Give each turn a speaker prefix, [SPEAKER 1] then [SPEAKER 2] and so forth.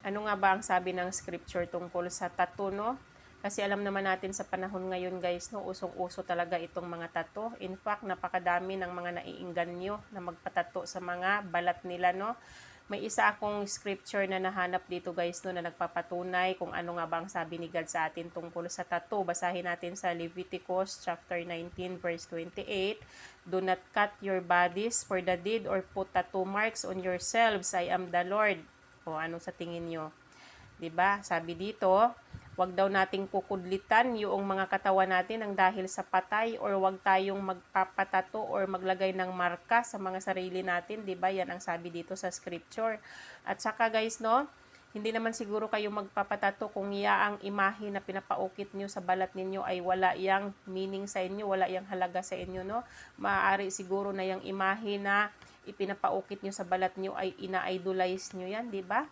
[SPEAKER 1] Ano nga ba ang sabi ng scripture tungkol sa tattoo, no? Kasi alam naman natin sa panahon ngayon guys, no, usong-uso talaga itong mga tattoo. In fact, napakadami ng mga naiingganyo na magpatato sa mga balat nila, no? May isa akong scripture na nahanap dito guys, no, na nagpapatunay kung ano nga ba ang sabi ni God sa atin tungkol sa tattoo. Basahin natin sa Leviticus chapter 19 verse 28. Do not cut your bodies for the deed or put tattoo marks on yourselves. I am the Lord. O ano sa tingin nyo? 'Di ba? Sabi dito, wag daw nating kukudlitan yung mga katawan natin ng dahil sa patay, or wag tayong magpapatato or maglagay ng marka sa mga sarili natin, 'di ba? Yan ang sabi dito sa scripture. At saka guys, no, hindi naman siguro kayo magpapatato kung ang imahe na pinapaukit nyo sa balat ninyo ay wala yang meaning sa inyo, wala yang halaga sa inyo, no? Maaari siguro na yung imahe na ipinapaukit nyo sa balat nyo ay ina-idolize nyo yan, di ba?